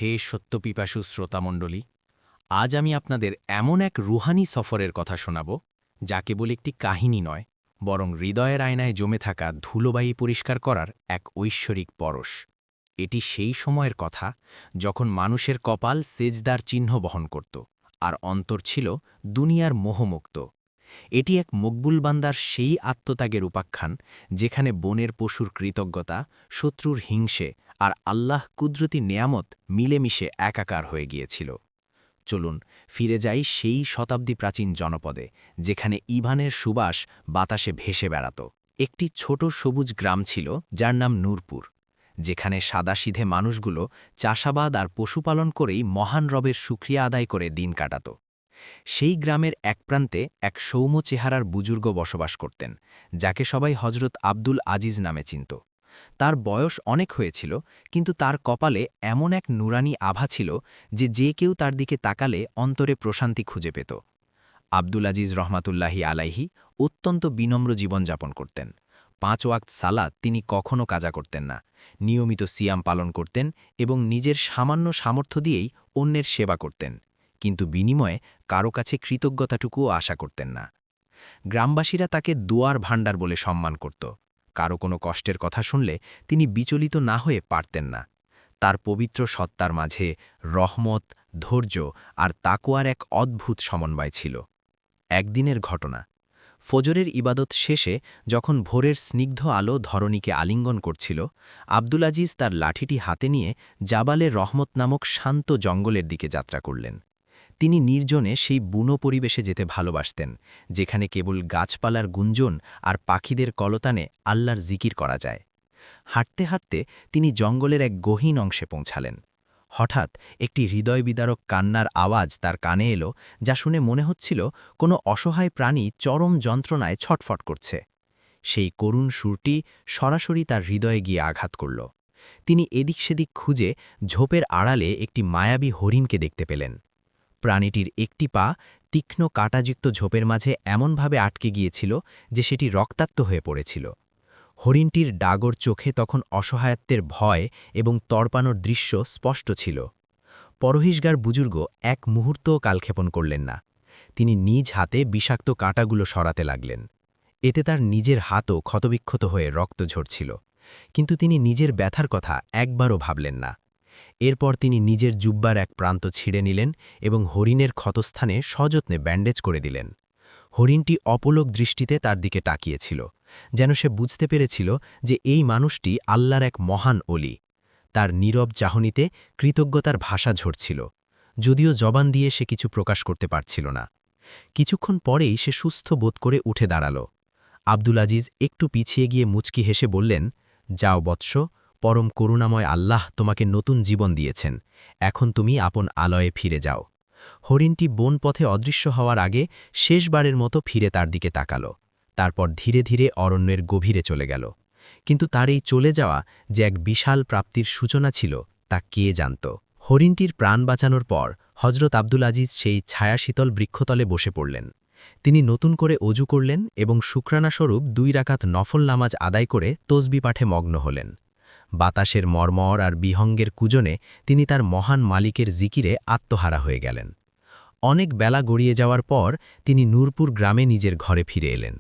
হে সত্যপিপাসু শ্রোতামণ্ডলী, আজ আমি আপনাদের এমন এক রুহানি সফরের কথা শোনাব যা কেবল একটি কাহিনী নয়, বরং হৃদয়ের আয়নায় জমে থাকা ধুলোবাহী পরিষ্কার করার এক ঐশ্বরিক পরশ। এটি সেই সময়ের কথা যখন মানুষের কপাল সেজদার চিহ্ন বহন করত, আর অন্তর ছিল দুনিয়ার মোহমুক্ত। এটি এক মকবুল বান্দার সেই আত্মত্যাগের উপাখ্যান যেখানে বনের পশুর কৃতজ্ঞতা, শত্রুর হিংসে আর আল্লাহ কুদরতি নেয়ামত মিলেমিশে একাকার হয়ে গিয়েছিল। চলুন ফিরে যাই সেই শতাব্দী প্রাচীন জনপদে, যেখানে ইভানের সুবাস বাতাসে ভেসে বেড়াত। একটি ছোট সবুজ গ্রাম ছিল যার নাম নূরপুর, যেখানে সাদাসিধে মানুষগুলো চাষাবাদ আর পশুপালন করেই মহান রবের শুকরিয়া আদায় করে দিন কাটাত। সেই গ্রামের এক প্রান্তে এক সৌম্য চেহারার বুজুর্গ বসবাস করতেন, যাকে সবাই হজরত আব্দুল আজিজ নামে চিনত। তার বয়স অনেক হয়েছিল, কিন্তু তার কপালে এমন এক নুরানি আভা ছিল যে কেউ তার দিকে তাকালে অন্তরে প্রশান্তি খুঁজে পেত। আব্দুল আজিজ রহমাতুল্লাহি আলাইহি অত্যন্ত বিনম্র জীবনযাপন করতেন। 5 ওয়াক্ত সালাত তিনি কখনও কাজা করতেন না, নিয়মিত সিয়াম পালন করতেন এবং নিজের সামান্য সামর্থ্য দিয়েই অন্যের সেবা করতেন, কিন্তু বিনিময়ে কারো কাছে কৃতজ্ঞতাটুকুও আশা করতেন না। গ্রামবাসীরা তাকে দোয়ার ভাণ্ডার বলে সম্মান করত। কারো কোনো কষ্টের কথা শুনলে তিনি বিচলিত না হয়ে পারতেন না। তার পবিত্র সত্তার মাঝে রহমত, ধৈর্য আর তাকওয়ার এক অদ্ভুত সমন্বয় ছিল। একদিনের ঘটনা, ফজরের ইবাদত শেষে যখন ভোরের স্নিগ্ধ আলো ধরণীকে আলিঙ্গন করছিল, আব্দুল আজিজ তার লাঠিটি হাতে নিয়ে জাবালে রহমত নামক শান্ত জঙ্গলের দিকে যাত্রা করলেন। তিনি নির্জনে সেই বুনো পরিবেশে যেতে ভালোবাসতেন, যেখানে কেবল গাছপালার গুঞ্জন আর পাখিদের কলতানে আল্লাহর জিকির করা যায়। হাঁটতে হাঁটতে তিনি জঙ্গলের এক গহীন অংশে পৌঁছালেন। হঠাৎ একটি হৃদয়বিদারক কান্নার আওয়াজ তার কানে এলো, যা শুনে মনে হচ্ছিল কোনো অসহায় প্রাণী চরম যন্ত্রণায় ছটফট করছে। সেই করুণ সুরটি সরাসরি তার হৃদয়ে গিয়ে আঘাত করল। তিনি এদিক সেদিক খুঁজে ঝোপের আড়ালে একটি মায়াবী হরিণকে দেখতে পেলেন। প্রাণীটির একটি পা তীক্ষ্ণ কাঁটাযুক্ত ঝোপের মাঝে এমনভাবে আটকে গিয়েছিল যে সেটি রক্তাক্ত হয়ে পড়েছিল। হরিণটির ডাগর চোখে তখন অসহায়ত্বের ভয় এবং তড়পানোর দৃশ্য স্পষ্ট ছিল। পরহিশগার বুজুর্গ এক মুহূর্তও কালক্ষেপণ করলেন না। তিনি নিজ হাতে বিষাক্ত কাঁটাগুলো সরাতে লাগলেন। এতে তার নিজের হাতও ক্ষতবিক্ষত হয়ে রক্ত ঝরছিল, কিন্তু তিনি নিজের ব্যথার কথা একবারও ভাবলেন না। এরপর তিনি নিজের জুব্বার এক প্রান্ত ছিঁড়ে নিলেন এবং হরিণের ক্ষতস্থানে সযত্নে ব্যান্ডেজ করে দিলেন। হরিণটি অপলক দৃষ্টিতে তার দিকে তাকিয়েছিল, যেন সে বুঝতে পেরেছিল যে এই মানুষটি আল্লাহর এক মহান অলি। তার নীরব চাহনিতে কৃতজ্ঞতার ভাষা ঝরছিল, যদিও জবান দিয়ে সে কিছু প্রকাশ করতে পারছিল না। কিছুক্ষণ পরেই সে সুস্থ বোধ করে উঠে দাঁড়াল। আব্দুল আজিজ একটু পিছিয়ে গিয়ে মুচকি হেসে বললেন, যাও বৎস, পরম করুণাময় আল্লাহ তোমাকে নতুন জীবন দিয়েছেন, এখন তুমি আপন আলয়ে ফিরে যাও। হরিণটি বন পথে অদৃশ্য হওয়ার আগে শেষবারের মতো ফিরে তার দিকে তাকাল, তারপর ধীরে ধীরে অরণ্যের গভীরে চলে গেল। কিন্তু তার এই চলে যাওয়া যে এক বিশাল প্রাপ্তির সূচনা ছিল, তা কে জানত। হরিণটির প্রাণ বাঁচানোর পর হজরত আব্দুল আজিজ সেই ছায়াশীতল বৃক্ষতলে বসে পড়লেন। তিনি নতুন করে অজু করলেন এবং শুকরানাস্বরূপ 2 রাকাত নফল নামাজ আদায় করে তসবি পাঠে মগ্ন হলেন। বাতাসের মর্মর আর বিহঙ্গের কুজনে তিনি তার মহান মালিকের জিকিরে আত্মহারা হয়ে গেলেন। অনেক বেলা গড়িয়ে যাওয়ার পর তিনি নূরপুর গ্রামে নিজের ঘরে ফিরে এলেন।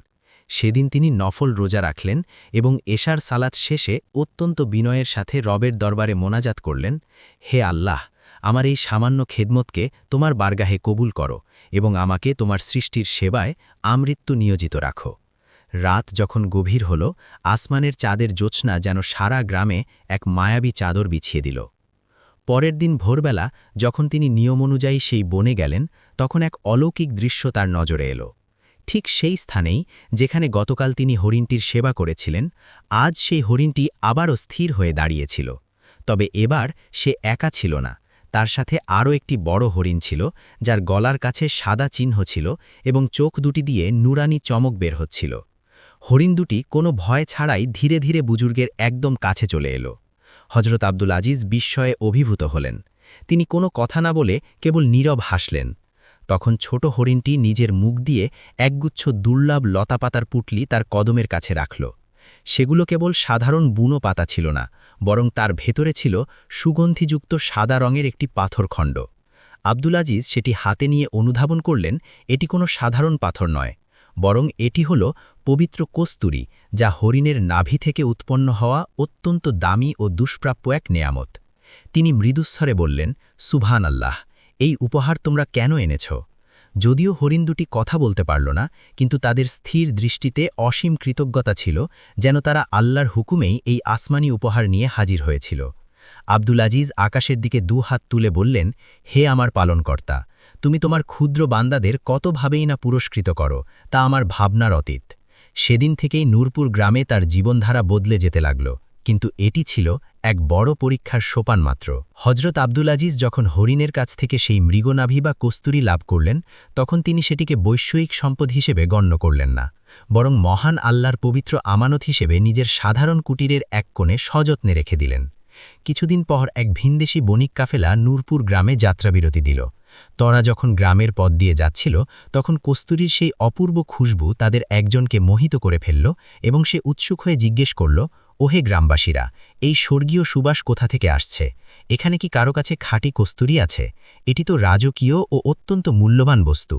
সেদিন তিনি নফল রোজা রাখলেন এবং এশার সালাত শেষে অত্যন্ত বিনয়ের সাথে রবের দরবারে মোনাজাত করলেন, হে আল্লাহ, আমার এই সামান্য খেদমতকে তোমার বারগাহে কবুল করো এবং আমাকে তোমার সৃষ্টির সেবায় আমৃত্যু নিয়োজিত রাখো। রাত যখন গভীর হল, আসমানের চাঁদের জ্যোৎস্না যেন সারা গ্রামে এক মায়াবী চাদর বিছিয়ে দিল। পরের দিন ভোরবেলা যখন তিনি নিয়ম অনুযায়ী সেই বনে গেলেন, তখন এক অলৌকিক দৃশ্য তার নজরে এলো। ঠিক সেই স্থানেই যেখানে গতকাল তিনি হরিণটির সেবা করেছিলেন, আজ সেই হরিণটি আবারও স্থির হয়ে দাঁড়িয়েছিল। তবে এবার সে একা ছিল না, তার সাথে আরও একটি বড় হরিণ ছিল, যার গলার কাছে সাদা চিহ্ন ছিল এবং চোখ দুটি দিয়ে নুরানি চমক বের হচ্ছিল। হরিণ দুটি কোনো ভয় ছাড়াই ধীরে ধীরে বুজুর্গের একদম কাছে চলে এলো। হজরত আব্দুল আজিজ বিস্ময়ে অভিভূত হলেন। তিনি কোনো কথা না বলে কেবল নীরব হাসলেন। তখন ছোট হরিণটি নিজের মুখ দিয়ে একগুচ্ছ দুর্লভ লতাপাতার পুটলি তার কদমের কাছে রাখল। সেগুলো কেবল সাধারণ বুনো পাতা ছিল না, বরং তার ভেতরে ছিল সুগন্ধিযুক্ত সাদা রঙের একটি পাথরখণ্ড। আব্দুল আজিজ সেটি হাতে নিয়ে অনুধাবন করলেন, এটি কোনো সাধারণ পাথর নয়, বরং এটি হল পবিত্র কস্তুরী, যা হরিণের নাভি থেকে উৎপন্ন হওয়া অত্যন্ত দামি ও দুষ্প্রাপ্য এক নেয়ামত। তিনি মৃদুস্বরে বললেন, সুবহান আল্লাহ, এই উপহার তোমরা কেন এনেছ? যদিও হরিণ দুটি কথা বলতে পারল না, কিন্তু তাদের স্থির দৃষ্টিতে অসীম কৃতজ্ঞতা ছিল, যেন তারা আল্লাহর হুকুমেই এই আসমানি উপহার নিয়ে হাজির হয়েছিল। আব্দুল আজিজ আকাশের দিকে হাত তুলে বললেন, হে আমার পালনকর্তা, তুমি তোমার ক্ষুদ্র বান্দাদের কতভাবেই না পুরস্কৃত করো, তা আমার ভাবনার অতীত। সেদিন থেকেই নূরপুর গ্রামে তার জীবনধারা বদলে যেতে লাগল, কিন্তু এটি ছিল এক বড় পরীক্ষার সোপান মাত্র। হজরত আব্দুল আজিজ যখন হরিণের কাছ থেকে সেই মৃগনাভি বা কস্তুরী লাভ করলেন, তখন তিনি সেটিকে বৈষয়িক সম্পদ হিসেবে গণ্য করলেন না, বরং মহান আল্লাহর পবিত্র আমানত হিসেবে নিজের সাধারণ কুটিরের এক কোণে সযত্নে রেখে দিলেন। কিছুদিন পর এক ভিনদেশী বণিক কাফেলা নূরপুর গ্রামে যাত্রাবিরতি দিল। তরা যখন গ্রামের পথ দিয়ে যাচ্ছিল, তখন কস্তুরীর সেই অপূর্ব খুশবু তাদের একজনকে মোহিত করে ফেলল, এবং সে উৎসুক হয়ে জিজ্ঞেস করল, ওহে গ্রামবাসীরা, এই স্বর্গীয় সুবাস কোথা থেকে আসছে? এখানে কি কারো কাছে খাঁটি কস্তুরী আছে? এটি তো রাজকীয় ও অত্যন্ত মূল্যবান বস্তু।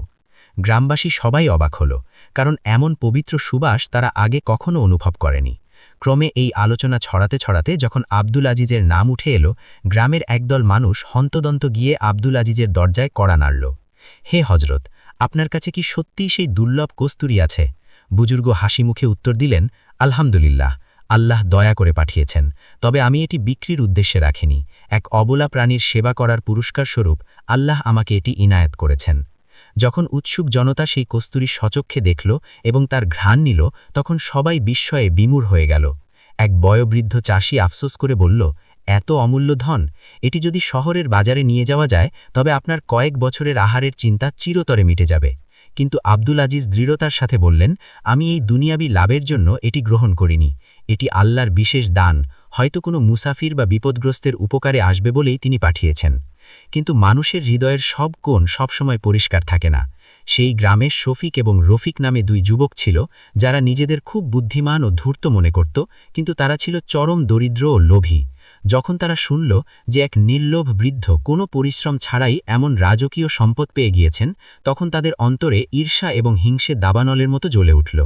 গ্রামবাসী সবাই অবাক হল, কারণ এমন পবিত্র সুবাস তারা আগে কখনো অনুভব করেনি। ক্রমে এই আলোচনা ছড়াতে ছড়াতে যখন আব্দুল আজিজের নাম উঠে এলো, গ্রামের একদল মানুষ হন্তদন্ত গিয়ে আব্দুল আজিজের দরজায় কড়া নাড়ল। হে হজরত, আপনার কাছে কি সত্যিই সেই দুর্লভ কস্তুরী আছে? বুজুর্গ হাসি মুখে উত্তর দিলেন, আলহামদুলিল্লাহ, আল্লাহ দয়া করে পাঠিয়েছেন, তবে আমি এটি বিক্রির উদ্দেশ্যে রাখিনি। এক অবলা প্রাণীর সেবা করার পুরস্কার স্বরূপ আল্লাহ আমাকে এটি ইনায়েত করেছেন। যখন উৎসুক জনতা সেই কস্তুরী সচক্ষে দেখল এবং তার ঘ্রাণ নিল, তখন সবাই বিস্ময়ে বিমূঢ় হয়ে গেল। এক বয়োবৃদ্ধ চাষি আফসোস করে বলল, এত অমূল্য ধন, এটি যদি শহরের বাজারে নিয়ে যাওয়া যায়, তবে আপনার কয়েক বছরের আহারের চিন্তা চিরতরে মিটে যাবে। কিন্তু আব্দুল আজিজ দৃঢ়তার সাথে বললেন, আমি এই দুনিয়াবি লাভের জন্য এটি গ্রহণ করিনি। এটি আল্লাহর বিশেষ দান, হয়তো কোনো মুসাফির বা বিপদগ্রস্তের উপকারে আসবে বলেই তিনি পাঠিয়েছেন। কিন্তু মানুষের হৃদয়ের সব কোণ সবসময় পরিষ্কার থাকে না। সেই গ্রামে শফিক এবং রফিক নামে দুই যুবক ছিল, যারা নিজেদের খুব বুদ্ধিমান ও ধূর্ত মনে করত, কিন্তু তারা ছিল চরম দরিদ্র ও লোভী। যখন তারা শুনল যে এক নির্লোভ বৃদ্ধ কোনো পরিশ্রম ছাড়াই এমন রাজকীয় সম্পদ পেয়ে গিয়েছেন, তখন তাদের অন্তরে ঈর্ষা এবং হিংসে দাবানলের মতো জ্বলে উঠল।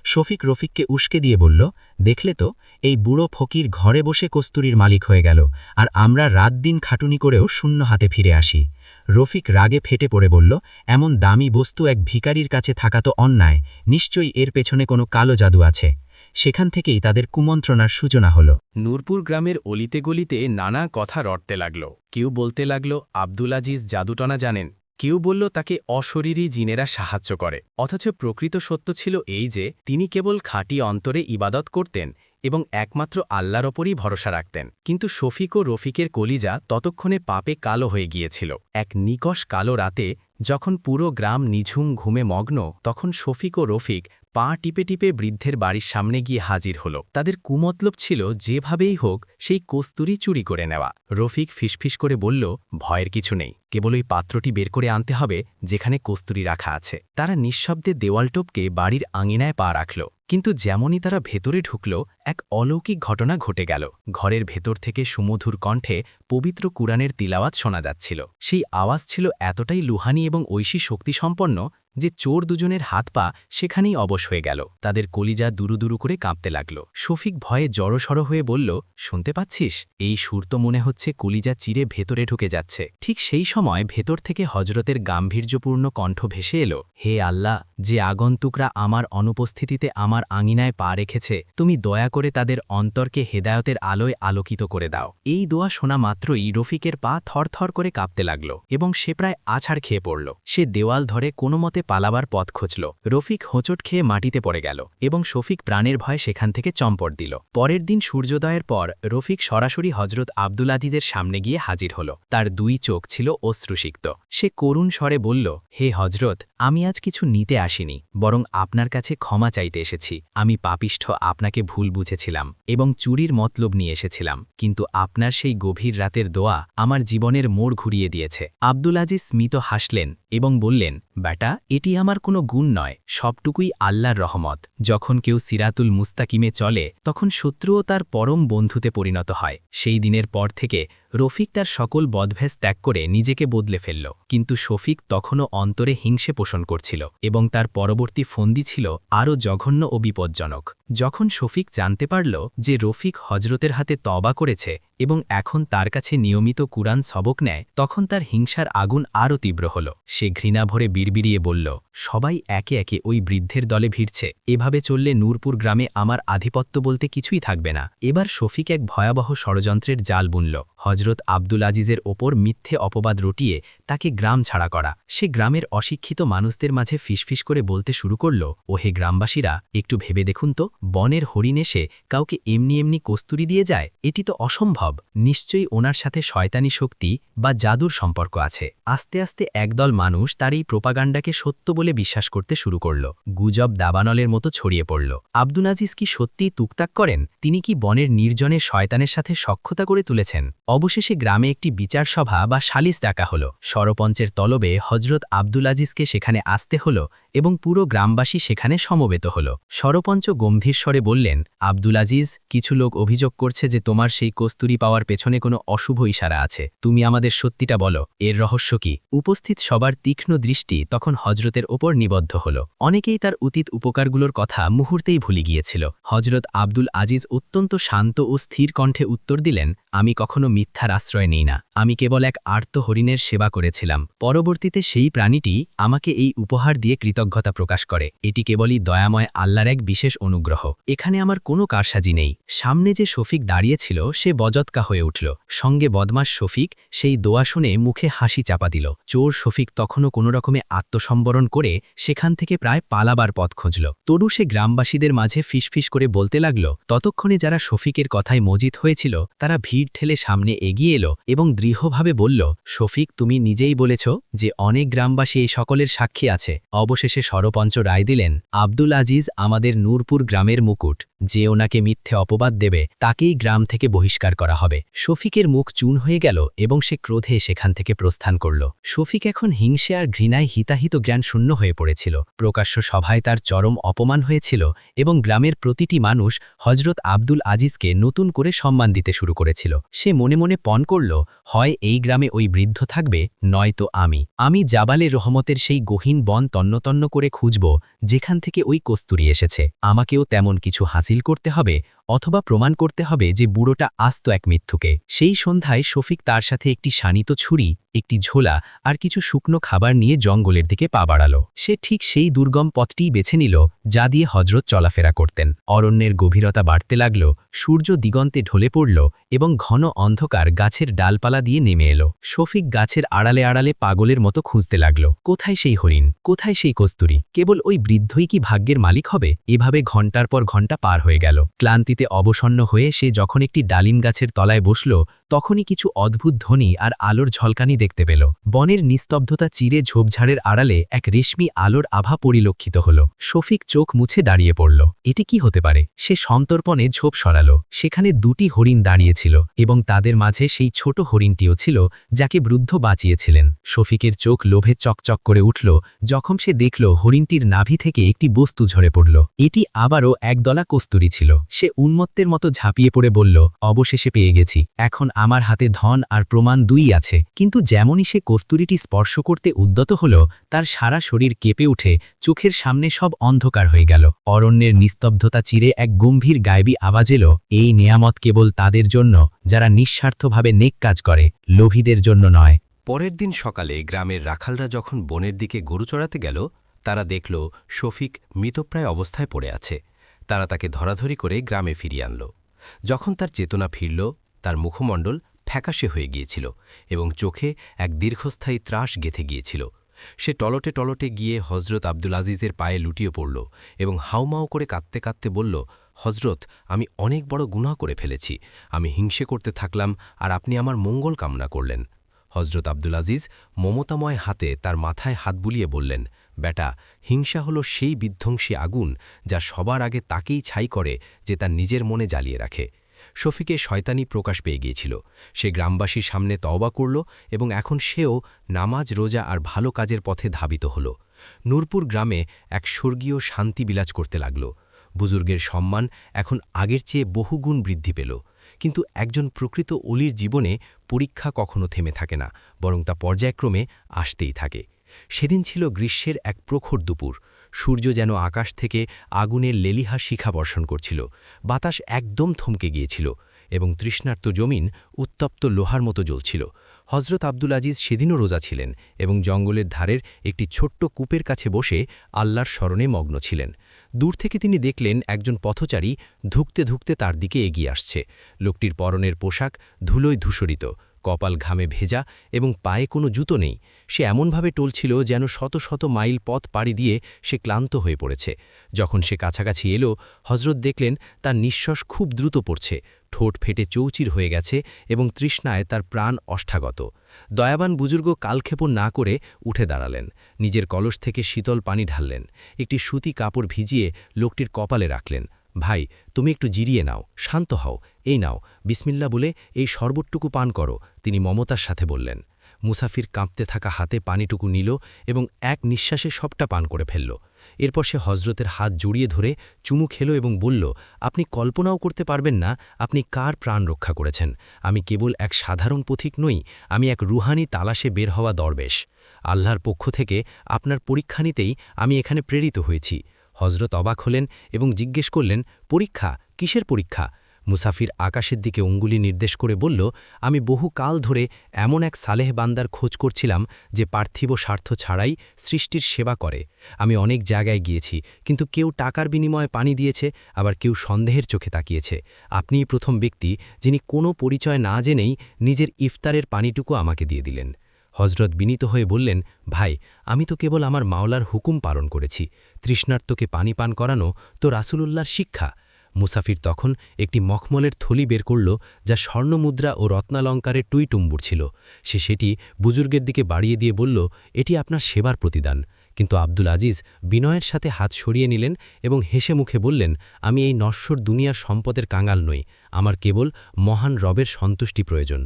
শফিক রফিককে উস্কে দিয়ে বলল, দেখলে তো, এই বুড়ো ফকির ঘরে বসে কস্তুরীর মালিক হয়ে গেল, আর আমরা রাত দিন খাটুনি করেও শূন্য হাতে ফিরে আসি। রফিক রাগে ফেটে পড়ে বলল, এমন দামি বস্তু এক ভিখারির কাছে থাকা তো অন্যায়, নিশ্চয়ই এর পেছনে কোনো কালো জাদু আছে। সেখান থেকেই তাদের কুমন্ত্রণার সূচনা হল। নূরপুর গ্রামের অলিতে গলিতে নানা কথা রটতে লাগল। কেউ বলতে লাগল আব্দুল আজিজ জাদুটনা জানেন, কেউ বলল তাকে অশরীরী জিনেরা সাহায্য করে। অথচ প্রকৃত সত্য ছিল এই যে তিনি কেবল খাঁটি অন্তরে ইবাদত করতেন এবং একমাত্র আল্লাহর ওপরই ভরসা রাখতেন। কিন্তু শফিক ও রফিকের কলিজা ততক্ষণে পাপে কালো হয়ে গিয়েছিল। এক নিকষ কালো রাতে যখন পুরো গ্রাম নিঝুম ঘুমে মগ্ন, তখন শফিক ও রফিক পা টিপে টিপে বৃদ্ধের বাড়ির সামনে গিয়ে হাজির হল। তাদের কুমতলব ছিল যেভাবেই হোক সেই কস্তুরী চুরি করে নেওয়া। রফিক ফিসফিস করে বলল, ভয়ের কিছু নেই, কেবল ওই পাত্রটি বের করে আনতে হবে যেখানে কস্তুরী রাখা আছে। তারা নিঃশব্দে দেওয়াল টপকে বাড়ির আঙিনায় পা রাখল। কিন্তু যেমনই তারা ভেতরে ঢুকল, এক অলৌকিক ঘটনা ঘটে গেল। ঘরের ভেতর থেকে সুমধুর কণ্ঠে পবিত্র কুরআনের তিলাওয়াত শোনা যাচ্ছিল। সেই আওয়াজ ছিল এতটাই লুহানি এবং ঐশী শক্তিসম্পন্ন যে চোর দুজনের হাত পা সেখানেই অবশ হয়ে গেল। তাদের কলিজা দুরু দুরু করে কাঁপতে লাগল। শফিক ভয়ে জড়সড় হয়ে বলল, শুনতে পাচ্ছিস? এই সুর তো মনে হচ্ছে কলিজা চিরে ভেতরে ঢুকে যাচ্ছে। ঠিক সেই সময় ভেতর থেকে হজরতের গাম্ভীর্যপূর্ণ কণ্ঠ ভেসে এলো, হে আল্লাহ, যে আগন্তুকরা আমার অনুপস্থিতিতে আমার আঙিনায় পা রেখেছে, তুমি দয়া করে তাদের অন্তরকে হেদায়তের আলোয় আলোকিত করে দাও। এই দোয়া শোনা মাত্রই রফিকের পা থরথর করে কাঁপতে লাগল এবং সে প্রায় আছাড় খেয়ে পড়ল। সে দেওয়াল ধরে কোনো মতে পালাবার পথ খুঁজল। রফিক হোঁচট খেয়ে মাটিতে পড়ে গেল এবং শফিক প্রাণের ভয়ে সেখান থেকে চম্পট দিল। পরের দিন সূর্যোদয়ের পর রফিক সরাসরি হজরত আব্দুল আজিজের সামনে গিয়ে হাজির হল। তার দুই চোখ ছিল অশ্রুসিক্ত। সে করুণ স্বরে বলল, হে হজরত, আমি আজ কিছু নিতে আসিনি, বরং আপনার কাছে ক্ষমা চাইতে এসেছি। আমি পাপিষ্ঠ, আপনাকে ভুল বুঝেছিলাম এবং চুরির মতলব নিয়ে এসেছিলাম, কিন্তু আপনার সেই গভীর রাতের দোয়া আমার জীবনের মোড় ঘুরিয়ে দিয়েছে। আব্দুল আজিজ স্মিত হাসলেন এবং বললেন, বেটা, এটি আমার কোনো গুণ নয়, সবটুকুই আল্লাহর রহমত। যখন কেউ সিরাতুল মুস্তাকিমে চলে তখন শত্রুও তার পরম বন্ধুতে পরিণত হয়। সেই দিনের পর থেকে রফিক তার সকল বদভ্যাস ত্যাগ করে নিজেকে বদলে ফেলল, কিন্তু শফিক তখনও অন্তরে হিংসে পোষণ করছিল এবং তার পরবর্তী ফন্দি ছিল আরও জঘন্য ও বিপজ্জনক। যখন শফিক জানতে পারল যে রফিক হজরতের হাতে তওবা করেছে এবং এখন তার কাছে নিয়মিত কুরআন সবক নেয়, তখন তার হিংসার আগুন আরও তীব্র হল। সে ঘৃণা ভরে বিড়বিড়িয়ে বলল, সবাই একে একে ওই বৃদ্ধের দলে ভিড়ছে, এভাবে চললে নূরপুর গ্রামে আমার আধিপত্য বলতে কিছুই থাকবে না। এবার শফিক এক ভয়াবহ ষড়যন্ত্রের জাল বুনল। হজরত আব্দুল আজিজের ওপর মিথ্যে অপবাদ রটিয়ে তাকে গ্রাম ছাড়া করা। সে গ্রামের অশিক্ষিত মানুষদের মাঝে ফিসফিস করে বলতে শুরু করল, ওহে গ্রামবাসীরা, একটু ভেবে দেখুন তো, বনের হরিণ এসে কাউকে এমনি এমনি কস্তুরি দিয়ে যায়? এটি তো অসম্ভব। নিশ্চয়ই ওনার সাথে শয়তানি শক্তি বা জাদুর সম্পর্ক আছে। আস্তে আস্তে একদল মানুষ তার এই প্রোপাগান্ডাকে সত্য বলে বিশ্বাস করতে শুরু করল। গুজব দাবানলের মতো ছড়িয়ে পড়ল। আব্দুল আজিজ কি সত্যিই তুকতাক করেন? তিনি কি বনের নির্জনে শয়তানের সাথে সখ্যতা করে তুলেছেন? অবশেষে গ্রামে একটি বিচার সভা বা সালিস ডাকা হল। সরপঞ্চের তলবে হজরত আব্দুল আজিজকে সেখানে আসতে হল এবং পুরো গ্রামবাসী সেখানে সমবেত হল। সরপঞ্চ গম্ভীর স্বরে বললেন, আব্দুল আজিজ, কিছু লোক অভিযোগ করছে যে তোমার সেই কস্তুরি পাওয়ার পেছনে কোনো অশুভ ইশারা আছে। তুমি আমাদের সত্যিটা বলো, এর রহস্য কি? উপস্থিত সবার তীক্ষ্ণ দৃষ্টি তখন হজরতের ওপর নিবদ্ধ হল। অনেকেই তার অতীত উপকারগুলোর কথা মুহূর্তেই ভুলে গিয়েছিল। হজরত আব্দুল আজিজ অত্যন্ত শান্ত ও স্থির কণ্ঠে উত্তর দিলেন, আমি কখনো মিথ্যার আশ্রয় নেই না। আমি কেবল এক আর্ত হরিণের সেবা করেছিলাম। পরবর্তীতে সেই প্রাণীটি আমাকে এই উপহার দিয়ে কৃতজ্ঞতা প্রকাশ করে। এটি কেবলই দয়াময় আল্লাহর এক বিশেষ অনুগ্রহ। এখানে আমার কোনো কারসাজি নেই। সামনে যে শফিক দাঁড়িয়েছিল সে বজৎকা হয়ে উঠল। সঙ্গে বদমাস শফিক সেই দোয়া শুনে মুখে হাসি চাপা দিল। চোর শফিক তখনও কোনো রকমে আত্মসম্বরণ করে সেখান থেকে প্রায় পালাবার পথ খুঁজল। তরু সে গ্রামবাসীদের মাঝে ফিসফিস করে বলতে লাগল। ততক্ষণে যারা শফিকের কথায় মজিত হয়েছিল তারা ভিড় ঠেলে সামনে এগিয়ে এলো এবং দৃঢ়ভাবে বলল, শফিক, তুমি নিজেই বলেছ যে অনেক গ্রামবাসী এই সকলের সাক্ষী আছে। অবশেষে সরপঞ্চ রায় দিলেন, আব্দুল আজিজ আমাদের নূরপুর গ্রামের মুকুট। যে ওনাকে মিথ্যে অপবাদ দেবে তাকেই গ্রাম থেকে বহিষ্কার করা হবে। শফিকের মুখ চুন হয়ে গেল এবং সে ক্রোধে সেখান থেকে প্রস্থান করল। শফিক এখন হিংসে আর ঘৃণায় হিতাহিত জ্ঞান শূন্য হয়ে পড়েছিল। প্রকাশ্য সভায় তার চরম অপমান হয়েছিল এবং গ্রামের প্রতিটি মানুষ হজরত আব্দুল আজিজকে নতুন করে সম্মান দিতে শুরু করেছিল। সে মনে মনে পণ করল, হয় এই গ্রামে ওই বৃদ্ধ থাকবে, নয়তো আমি জাবালে রহমতের সেই গহীন বন তন্নতন্ন করে খুঁজব যেখান থেকে ওই কস্তুরি এসেছে। আমাকেও তেমন কিছু হাসিল করতে হবে, অথবা প্রমাণ করতে হবে যে বুড়োটা আস্ত এক মিথ্যুকে। সেই সন্ধ্যায় শফিক তার সাথে একটি শানিত ছুরি, একটি ঝোলা আর কিছু শুকনো খাবার নিয়ে জঙ্গলের দিকে পা বাড়াল। সে ঠিক সেই দুর্গম পথটিই বেছে নিল যা দিয়ে হজরত চলাফেরা করতেন। অরণ্যের গভীরতা বাড়তে লাগল, সূর্য দিগন্তে ঢলে পড়ল এবং ঘন অন্ধকার গাছের ডালপালা দিয়ে নেমে এলো। শফিক গাছের আড়ালে আড়ালে পাগলের মতো খুঁজতে লাগল, কোথায় সেই হরিণ, কোথায় সেই কস্তুরি? কেবল ওই বৃদ্ধই কি ভাগ্যের মালিক হবে? এভাবে ঘণ্টার পর ঘণ্টা পার হয়ে গেল। ক্লান্তিতে অবসন্ন হয়ে সে যখন একটি ডালিম গাছের তলায় বসল তখনই কিছু অদ্ভুত ধ্বনি আর আলোর ঝলকানি দেখতে পেল। বনের নিস্তব্ধতা চিরে ঝোপঝাড়ের আড়ালে এক রেশমি আলোর আভা পরিলক্ষিত হল। শফিক চোখ মুছে দাঁড়িয়ে পড়ল। এটি কি হতে পারে? সে সন্তর্পণে ঝোপ সরাল। সেখানে দুটি হরিণ দাঁড়িয়েছিল এবং তাদের মাঝে সেই ছোট হরিণটিও ছিল যাকে বৃদ্ধ বাঁচিয়েছিলেন। শফিকের চোখ লোভে চকচক করে উঠল যখন সে দেখল হরিণটির নাভি থেকে একটি বস্তু ঝরে পড়ল। এটি আবারও একদলা কস্তুরি ছিল। সে উন্মত্তের মতো ঝাঁপিয়ে পড়ে বলল, অবশেষে পেয়ে গেছি। এখন আমার হাতে ধন আর প্রমাণ দুই আছে। কিন্তু যেমনই সে কস্তুরিটি স্পর্শ করতে উদ্যত হল তার সারা শরীর কেঁপে উঠে চোখের সামনে সব অন্ধকার হয়ে গেল। অরণ্যের নিস্তব্ধতা চিরে এক গম্ভীর গায়েবী আওয়াজ এলো, এই নেয়ামত কেবল তাদের জন্য যারা নিঃস্বার্থভাবে নেক কাজ করে, লোভীদের জন্য নয়। পরের দিন সকালে গ্রামের রাখালরা যখন বনের দিকে গরু চড়াতে গেল তারা দেখল শফিক মৃতপ্রায় অবস্থায় পড়ে আছে। তারা তাকে ধরাধরি করে গ্রামে ফিরিয়ে আনল। যখন তার চেতনা ফিরল তার মুখমণ্ডল ফ্যাকাশে হয়ে গিয়েছিল এবং চোখে এক দীর্ঘস্থায়ী ত্রাস গেঁথে গিয়েছিল। সে টলটে টলটে গিয়ে হজরত আব্দুল আজিজের পায়ে লুটিয়ে পড়ল এবং হাউমাউ করে কাঁদতে কাঁদতে বলল, হজরত, আমি অনেক বড় গুনাহ করে ফেলেছি। আমি হিংসে করতে থাকলাম আর আপনি আমার মঙ্গল কামনা করলেন। হজরত আব্দুল আজিজ মমতাময় হাতে তার মাথায় হাত বুলিয়ে বললেন, বেটা, হিংসা হলো সেই বিধ্বংসী আগুন যা সবার আগে তাকেই ছাই করে যে তার নিজের মনে জ্বালিয়ে রাখে। শফিকে শয়তানি প্রকাশ পেয়ে গিয়েছিল। সে গ্রামবাসীর সামনে তওবা করল এবং এখন সেও নামাজ, রোজা আর ভালো কাজের পথে ধাবিত হল। নূরপুর গ্রামে এক স্বর্গীয় শান্তি বিলাজ করতে লাগল। বুজুর্গের সম্মান এখন আগের চেয়ে বহুগুণ বৃদ্ধি পেল। কিন্তু একজন প্রকৃত অলির জীবনে পরীক্ষা কখনো থেমে থাকে না, বরং তা পর্যায়ক্রমে আসতেই থাকে। সেদিন ছিল গ্রীষ্মের এক প্রখর দুপুর। সূর্য যেন আকাশ থেকে আগুনের লেলিহা শিখা বর্ষণ করছিল। বাতাস একদম থমকে গিয়েছিল এবং তৃষ্ণার্ত জমিন উত্তপ্ত লোহার মতো জ্বলছিল। হজরত আব্দুল আজিজ সেদিনও রোজা ছিলেন এবং জঙ্গলের ধারের একটি ছোট্ট কূপের কাছে বসে আল্লাহর স্মরণে মগ্ন ছিলেন। দূর থেকে তিনি দেখলেন একজন পথচারী ধুঁকতে ধুঁকতে তার দিকে এগিয়ে আসছে। লোকটির পরনের পোশাক ধুলোয় ধূসরিত, কপাল ঘামে ভেজা এবং পায়ে কোনো জুতো নেই। সে এমনভাবে টলছিল যেন শত শত মাইল পথ পাড়ি দিয়ে সে ক্লান্ত হয়ে পড়েছে। যখন সে কাছাকাছি এলো, হজরত দেখলেন তার নিঃশ্বাস খুব দ্রুত পড়ছে, ঠোঁট ফেটে চৌচির হয়ে গেছে এবং তৃষ্ণায় তার প্রাণ অষ্টাগত। দয়াবান বুজুর্গ কালক্ষেপণ না করে উঠে দাঁড়ালেন, নিজের কলস থেকে শীতল পানি ঢাললেন, একটি সুতি কাপড় ভিজিয়ে লোকটির কপালে রাখলেন। ভাই, তুমি একটু জিরিয়ে নাও, শান্ত হও, এই নাও, বিসমিল্লা বলে এই শরবতটুকু পান করো, তিনি মমতার সাথে বললেন। মুসাফির কাঁপতে থাকা হাতে পানিটুকু নিল এবং এক নিঃশ্বাসে সবটা পান করে ফেলল। এরপর সে হজরতের হাত জড়িয়ে ধরে চুমু খেল এবং বলল, আপনি কল্পনাও করতে পারবেন না আপনি কার প্রাণ রক্ষা করেছেন। আমি কেবল এক সাধারণ পথিক নই, আমি এক রুহানি তালাশে বের হওয়া দরবেশ। আল্লাহর পক্ষ থেকে আপনার পরীক্ষা নিতেই আমি এখানে প্রেরিত হয়েছি। হজরত অবাক হলেন এবং জিজ্ঞেস করলেন, পরীক্ষা? কিসের পরীক্ষা? মুসাফির আকাশের দিকে অঙ্গুলি নির্দেশ করে বলল, আমি বহু কাল ধরে এমন এক সালেহ বান্দার খোঁজ করছিলাম যে পার্থিব স্বার্থ ছাড়াই সৃষ্টির সেবা করে। আমি অনেক জায়গায় গিয়েছি, কিন্তু কেউ টাকার বিনিময়ে পানি দিয়েছে, আবার কেউ সন্দেহের চোখে তাকিয়েছে। আপনিই প্রথম ব্যক্তি যিনি কোনো পরিচয় না জেনেই নিজের ইফতারের পানিটুকু আমাকে দিয়ে দিলেন। হজরত বিনীত হয়ে বললেন, ভাই, আমি তো কেবল আমার মাওলার হুকুম পালন করেছি। তৃষ্ণার্তকে পানি পান করানো তো রাসূলুল্লাহর শিক্ষা। মুসাফির তখন একটি মখমলের থলি বের করল, যা স্বর্ণমুদ্রা ও রত্নালঙ্কারের টুইটুম্বুর ছিল। সে সেটি বুজুর্গের দিকে বাড়িয়ে দিয়ে বলল, এটি আপনার সেবার প্রতিদান। কিন্তু আব্দুল আজিজ বিনয়ের সাথে হাত সরিয়ে নিলেন এবং হেসে মুখে বললেন, আমি এই নশ্বর দুনিয়ার সম্পদের কাঙাল নই, আমার কেবল মহান রবের সন্তুষ্টি প্রয়োজন।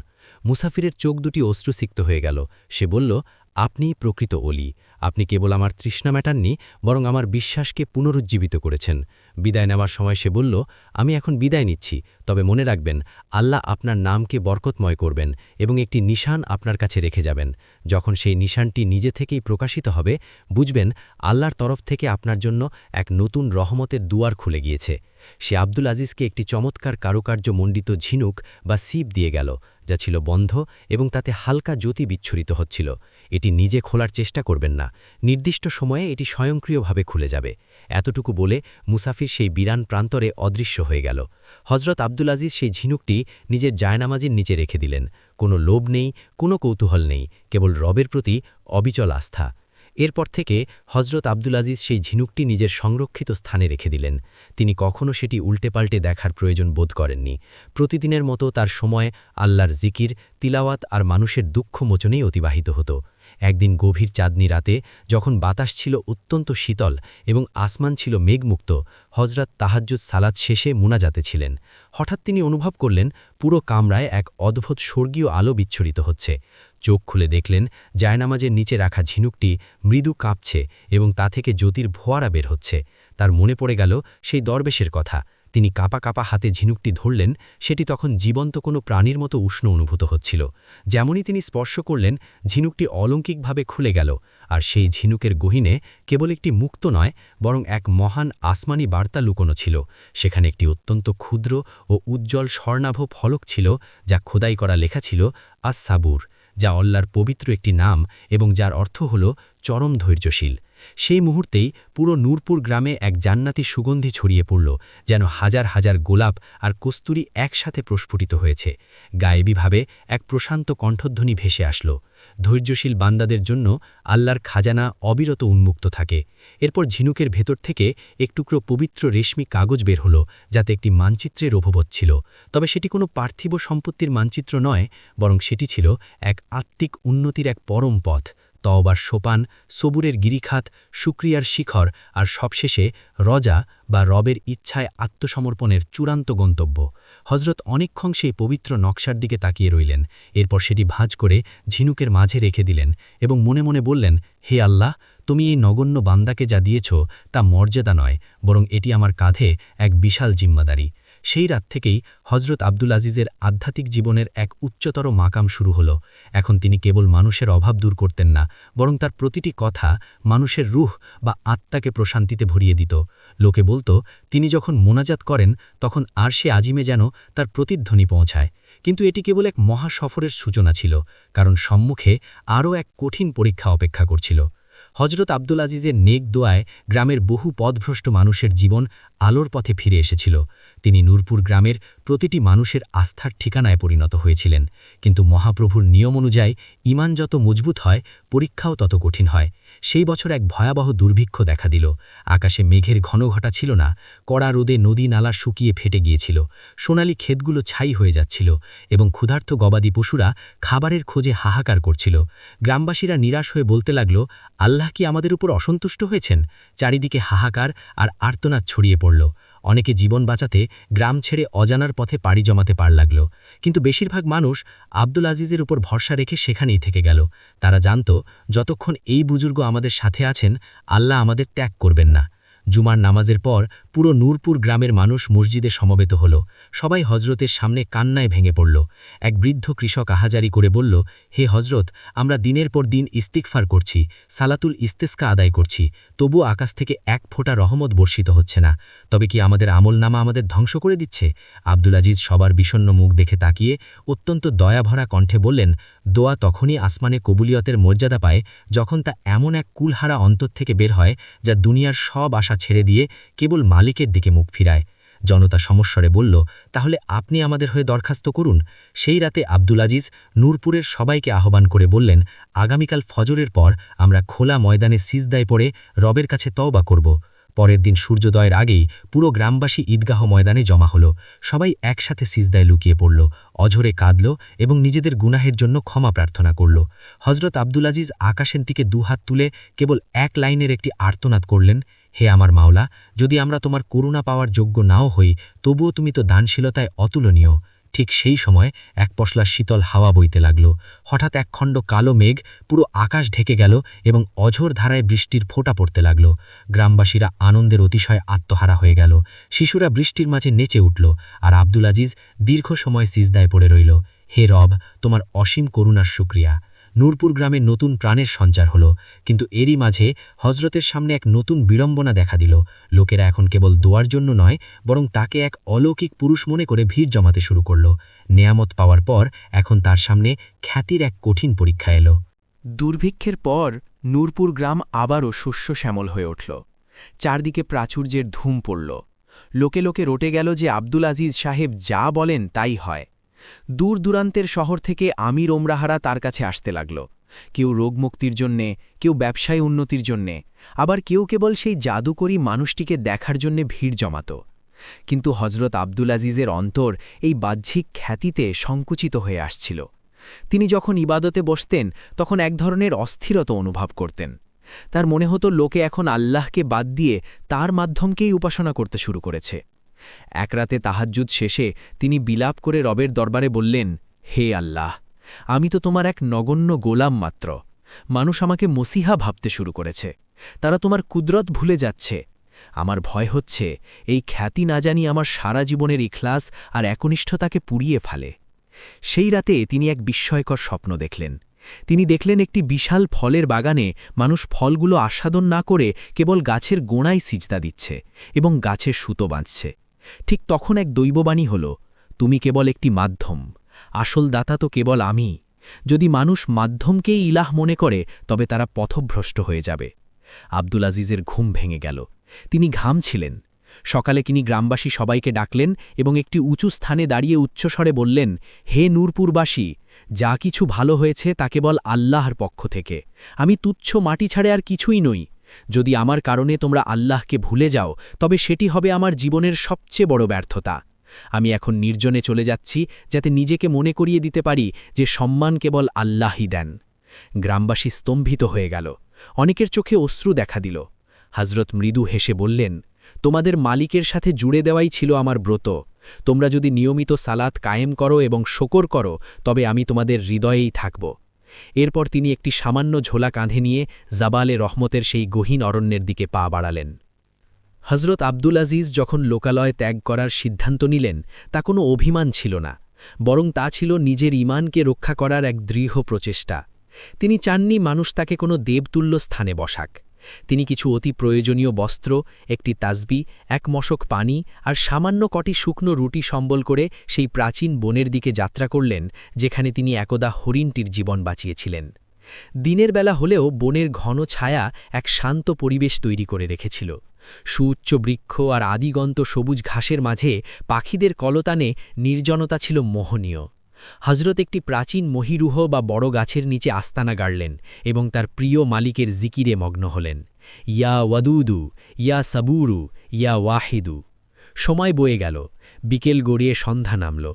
মুসাফিরের চোখ দুটি অশ্রুসিক্ত হয়ে গেল। সে বলল, আপনিই প্রকৃত অলি। আপনি কেবল আমার তৃষ্ণা মেটাননি, বরং আমার বিশ্বাসকে পুনরুজ্জীবিত করেছেন। বিদায় নেওয়ার সময় সে বলল, আমি এখন বিদায় নিচ্ছি, তবে মনে রাখবেন আল্লাহ আপনার নামকে বরকতময় করবেন এবং একটি নিশান আপনার কাছে রেখে যাবেন। যখন সেই নিশানটি নিজে থেকেই প্রকাশিত হবে, বুঝবেন আল্লাহর তরফ থেকে আপনার জন্য এক নতুন রহমতের দুয়ার খুলে গিয়েছে। সে আব্দুল আজিজকে একটি চমৎকার কারুকার্যমণ্ডিত ঝিনুক বা সিপ দিয়ে গেল, যা ছিল বন্ধ এবং তাতে হালকা জ্যোতি বিচ্ছুরিত হচ্ছিল। এটি নিজে খোলার চেষ্টা করবেন না, নির্দিষ্ট সময়ে এটি স্বয়ংক্রিয়ভাবে খুলে যাবে। এতটুকু বলে মুসাফির সেই বিরান প্রান্তরে অদৃশ্য হয়ে গেল। হজরত আব্দুল আজিজ সেই ঝিনুকটি নিজের জায়নামাজির নিচে রেখে দিলেন। কোনো লোভ নেই, কোনো কৌতূহল নেই, কেবল রবের প্রতি অবিচল আস্থা। এরপর থেকে হজরত আব্দুল আজিজ সেই ঝিনুকটি নিজের সংরক্ষিত স্থানে রেখে দিলেন। তিনি কখনও সেটি উল্টে-পাল্টে দেখার প্রয়োজন বোধ করেননি। প্রতিদিনের মতো তার সময় আল্লাহর জিকির, তিলাওয়াত আর মানুষের দুঃখ মোচনেই অতিবাহিত হতো। একদিন গভীর চাঁদনি রাতে, যখন বাতাস ছিল অত্যন্ত শীতল এবং আসমান ছিল মেঘমুক্ত, হজরত তাহাজ্জুদ সালাত শেষে মুনাজাতে ছিলেন। হঠাৎ তিনি অনুভব করলেন পুরো কামরায় এক অদ্ভুত স্বর্গীয় আলো বিচ্ছুরিত হচ্ছে। চোখ খুলে দেখলেন জায়নামাজের নিচে রাখা ঝিনুকটি মৃদু কাঁপছে এবং তা থেকে জ্যোতির ফোয়ারা বের হচ্ছে। তার মনে পড়ে গেল সেই দরবেশের কথা। তিনি কাঁপা কাঁপা হাতে ঝিনুকটি ধরলেন। সেটি তখন জীবন্ত কোনো প্রাণীর মতো উষ্ণ অনুভূত হচ্ছিল। যেমনই তিনি স্পর্শ করলেন, ঝিনুকটি অলৌকিকভাবে খুলে গেল, আর সেই ঝিনুকের গহীনে কেবল একটি মুক্ত নয়, বরং এক মহান আসমানি বার্তা লুকোনো ছিল। সেখানে একটি অত্যন্ত ক্ষুদ্র ও উজ্জ্বল স্বর্ণাভ ফলক ছিল, যা খোদাই করা লেখা ছিল আস সাবুর, যা আল্লাহর পবিত্র একটি নাম এবং যার অর্থ হল চরম ধৈর্যশীল। সেই মুহূর্তেই পুরো নূরপুর গ্রামে এক জান্নাতি সুগন্ধি ছড়িয়ে পড়ল, যেন হাজার হাজার গোলাপ আর কস্তুরী একসাথে প্রস্ফুটিত হয়েছে। গায়েবীভাবে এক প্রশান্ত কণ্ঠধ্বনি ভেসে আসল, ধৈর্যশীল বান্দাদের জন্য আল্লাহর খাজানা অবিরত উন্মুক্ত থাকে। এরপর ঝিনুকের ভেতর থেকে এক টুকরো পবিত্র রেশমি কাগজ বের হলো, যাতে একটি মানচিত্রের অভিবত ছিল। তবে সেটি কোনো পার্থিব সম্পত্তির মানচিত্র নয়, বরং সেটি ছিল এক আত্মিক উন্নতির এক পরম পথ, তওবার সোপান, সবুরের গিরিখাত, শুকরিয়ার শিখর, আর সবশেষে রজা বা রবের ইচ্ছায় আত্মসমর্পণের চূড়ান্ত গন্তব্য। হজরত অনেকক্ষণ সেই পবিত্র নকশার দিকে তাকিয়ে রইলেন, এরপর সেটি ভাঁজ করে ঝিনুকের মাঝে রেখে দিলেন এবং মনে মনে বললেন, হে আল্লাহ, তুমি এই নগণ্য বান্দাকে যা দিয়েছ তা মর্যাদা নয়, বরং এটি আমার কাঁধে এক বিশাল জিম্মাদারি। সেই রাত থেকেই হজরত আব্দুল আজিজের আধ্যাত্মিক জীবনের এক উচ্চতর মাকাম শুরু হলো। এখন তিনি কেবল মানুষের অভাব দূর করতেন না, বরং তার প্রতিটি কথা মানুষের রূহ বা আত্মাকে প্রশান্তিতে ভরিয়ে দিত। লোকে বলতো, তিনি যখন মোনাজাত করেন তখন আরশে আজিমে যেন তার প্রতিধ্বনি পৌঁছায়। কিন্তু এটি কেবল এক মহা সফরের সূচনা ছিল, কারণ সম্মুখে আরও এক কঠিন পরীক্ষা অপেক্ষা করছিল। হজরত আব্দুল আজিজের নেক দোয়ায় গ্রামের বহু পথভ্রষ্ট মানুষের জীবন আলোর পথে ফিরে এসেছিল। তিনি নূরপুর গ্রামের প্রতিটি মানুষের আস্থার ঠিকানায় পরিণত হয়েছিলেন। কিন্তু মহাপ্রভুর নিয়ম অনুযায়ী ঈমান যত মজবুত হয়, পরীক্ষাও তত কঠিন হয়। সেই বছর এক ভয়াবহ দুর্ভিক্ষ দেখা দিল। আকাশে মেঘের ঘনঘটা ছিল না, কড়া রোদে নদী নালা শুকিয়ে ফেটে গিয়েছিল, সোনালি ক্ষেতগুলো ছাই হয়ে যাচ্ছিল এবং ক্ষুধার্ত গবাদি পশুরা খাবারের খোঁজে হাহাকার করছিল। গ্রামবাসীরা নিরাশ হয়ে বলতে লাগল, আল্লাহ কি আমাদের উপর অসন্তুষ্ট হয়েছেন? চারিদিকে হাহাকার আর আর্তনাদ ছড়িয়ে পড়ল। অনেকে জীবন বাঁচাতে গ্রাম ছেড়ে অজানার পথে পাড়ি জমাতে পার লাগল। কিন্তু বেশিরভাগ মানুষ আব্দুল আজিজের উপর ভরসা রেখে সেখানেই থেকে গেল। তারা জানত, যতক্ষণ এই বুজুর্গ আমাদের সাথে আছেন, আল্লাহ আমাদের ত্যাগ করবেন না। জুমার নামাজের পর পুরো নূরপুর গ্রামের মানুষ মসজিদে সমবেত হল। সবাই হজরতের সামনে কান্নায় ভেঙে পড়ল। এক বৃদ্ধ কৃষক আহাজারি করে বলল, হে হজরত, আমরা দিনের পর দিন ইস্তিগফার করছি, সালাতুল ইস্তেস্কা আদায় করছি, তবুও আকাশ থেকে এক ফোঁটা রহমত বর্ষিত হচ্ছে না। তবে কি আমাদের আমলনামা আমাদের ধ্বংস করে দিচ্ছে? আব্দুল আজিজ সবার বিষণ্ণ মুখ দেখে তাকিয়ে অত্যন্ত দয়াভরা কণ্ঠে বললেন, দোয়া তখনই আসমানে কবুলিয়তের মর্যাদা পায় যখন তা এমন এক কুলহারা অন্তর থেকে বের হয়, যা দুনিয়ার সব আশা ছেড়ে দিয়ে কেবল মালিকের দিকে মুখ ফিরায়। জনতা সমস্বরে বলল, তাহলে আপনি আমাদের হয়ে দরখাস্ত করুন। সেই রাতে আব্দুল আজিজ নূরপুরের সবাইকে আহ্বান করে বললেন, আগামীকাল ফজরের পর আমরা খোলা ময়দানে সিজদায় পড়ে রবের কাছে তওবা করব। পরের দিন সূর্যোদয়ের আগেই পুরো গ্রামবাসী ঈদগাহ ময়দানে জমা হল। সবাই একসাথে সিজদায় লুকিয়ে পড়ল, অঝরে কাঁদল এবং নিজেদের গুনাহের জন্য ক্ষমা প্রার্থনা করল। হজরত আব্দুল আজিজ আকাশের দিকে দুহাত তুলে কেবল এক লাইনের একটি আর্তনাদ করলেন, হে আমার মাওলা, যদি আমরা তোমার করুণা পাওয়ার যোগ্য নাও হই, তবুও তুমি তো দানশীলতায় অতুলনীয়। ঠিক সেই সময় এক পশলা শীতল হাওয়া বইতে লাগল। হঠাৎ এক খণ্ড কালো মেঘ পুরো আকাশ ঢেকে গেল এবং অঝোর ধারায় বৃষ্টির ফোঁটা পড়তে লাগল। গ্রামবাসীরা আনন্দের অতিশয় আত্মহারা হয়ে গেল। শিশুরা বৃষ্টির মাঝে নেচে উঠল, আর আব্দুল আজিজ দীর্ঘ সময় সিজদায় পড়ে রইল। হে রব, তোমার অসীম করুণার শুকরিয়া। নূরপুর গ্রামে নতুন প্রাণের সঞ্চার হল। কিন্তু এরই মাঝে হজরতের সামনে এক নতুন বিড়ম্বনা দেখা দিল। লোকেরা এখন কেবল দোয়ার জন্য নয়, বরং তাকে এক অলৌকিক পুরুষ মনে করে ভিড় জমাতে শুরু করল। নেয়ামত পাওয়ার পর এখন তার সামনে খ্যাতির এক কঠিন পরীক্ষা এলো। দুর্ভিক্ষের পর নূরপুর গ্রাম আবারও শস্য শ্যামল হয়ে উঠল। চারদিকে প্রাচুর্যের ধুম পড়ল। লোকে লোকে রটে গেল যে আব্দুল আজিজ সাহেব যা বলেন তাই হয়। দূর দূরান্তের শহর থেকে আমির ওমরাহারা তার কাছে আসতে লাগল। কেউ রোগমুক্তির জন্যে, কেউ ব্যবসায় উন্নতির জন্যে, আবার কেউ কেবল সেই জাদুকরী মানুষটিকে দেখার জন্যে ভিড় জমাত। কিন্তু হজরত আব্দুল আজিজের অন্তর এই বাহ্যিক খ্যাতিতে সংকুচিত হয়ে আসছিল। তিনি যখন ইবাদতে বসতেন তখন এক ধরনের অস্থিরতা অনুভব করতেন। তার মনে হতো লোকে এখন আল্লাহকে বাদ দিয়ে তার মাধ্যমকেই উপাসনা করতে শুরু করেছে। এক রাতে তাহাজ্জুদ শেষে তিনি বিলাপ করে রবের দরবারে বললেন, হে আল্লাহ, আমি তো তোমার এক নগণ্য গোলাম মাত্র। মানুষ আমাকে মসিহা ভাবতে শুরু করেছে। তারা তোমার কুদরত ভুলে যাচ্ছে। আমার ভয় হচ্ছে এই খ্যাতি না জানি আমার সারা জীবনের ইখলাস আর একনিষ্ঠতাকে পুড়িয়ে ফেলে। সেই রাতে তিনি এক বিস্ময়কর স্বপ্ন দেখলেন। তিনি দেখলেন একটি বিশাল ফলের বাগানে মানুষ ফলগুলো আস্বাদন না করে কেবল গাছের গোড়ায় সিজদা দিচ্ছে এবং গাছের সুতো বাঁধছে। ঠিক তখন এক দৈববাণী হল, তুমি কেবল একটি মাধ্যম, আসল দাতা তো কেবল আমি। যদি মানুষ মাধ্যমকেই ইলাহ মনে করে তবে তারা পথভ্রষ্ট হয়ে যাবে। আব্দুল আজিজের ঘুম ভেঙে গেল। তিনি ঘামছিলেন। সকালে তিনি গ্রামবাসী সবাইকে ডাকলেন এবং একটি উঁচু স্থানে দাঁড়িয়ে উচ্চস্বরে বললেন, হে নূরপুরবাসী, যা কিছু ভালো হয়েছে তা কেবল আল্লাহর পক্ষ থেকে। আমি তুচ্ছ মাটি ছাড়ে আর কিছুই নই। যদি আমার কারণে তোমরা আল্লাহকে ভুলে যাও তবে সেটি হবে আমার জীবনের সবচেয়ে বড় ব্যর্থতা। আমি এখন নির্জনে চলে যাচ্ছি যাতে নিজেকে মনে করিয়ে দিতে পারি যে সম্মান কেবল আল্লাহই দেন। গ্রামবাসী স্তম্ভিত হয়ে গেল। অনেকের চোখে অশ্রু দেখা দিল। হযরত মৃদু হেসে বললেন, তোমাদের মালিকের সাথে জুড়ে দেওয়াই ছিল আমার ব্রত। তোমরা যদি নিয়মিত সালাত কায়েম করো এবং শকর করো তবে আমি তোমাদের হৃদয়েই থাকব। এরপর তিনি একটি সামান্য ঝোলা কাঁধে নিয়ে জাবালে রহমতের সেই গহীন অরণ্যের দিকে পা বাড়ালেন। হযরত আব্দুল আজিজ যখন লোকালয় ত্যাগ করার সিদ্ধান্ত নিলেন তা কোনো অভিমান ছিল না, বরং তা ছিল নিজের ঈমানকে রক্ষা করার এক দৃঢ় প্রচেষ্টা। তিনি চাননি মানুষ তাকে কোনো দেবতুল্য স্থানে বসাক। তিনি কিছু অতি প্রয়োজনীয় বস্ত্র, একটি তাসবি, এক মশক পানি আর সামান্য কটি শুকনো রুটি সম্বল করে সেই প্রাচীন বনের দিকে যাত্রা করলেন যেখানে তিনি একদা হরিণটির জীবন বাঁচিয়েছিলেন। দিনের বেলা হলেও বনের ঘন ছায়া এক শান্ত পরিবেশ তৈরি করে রেখেছিল। সুউচ্চ বৃক্ষ আর আদিগন্ত সবুজ ঘাসের মাঝে পাখিদের কলতানে নির্জনতা ছিল মোহনীয়। হযরত একটি প্রাচীন মহিরুহ বা বড় গাছের নিচে আস্তানা গাড়লেন এবং তার প্রিয় মালিকের জিকিরে মগ্ন হলেন। ইয়া ওয়াদুদু, ইয়া সাবুরু, ইয়া ওয়াহিদু। সময় বয়ে গেল। বিকেল গড়িয়ে সন্ধ্যা নামল।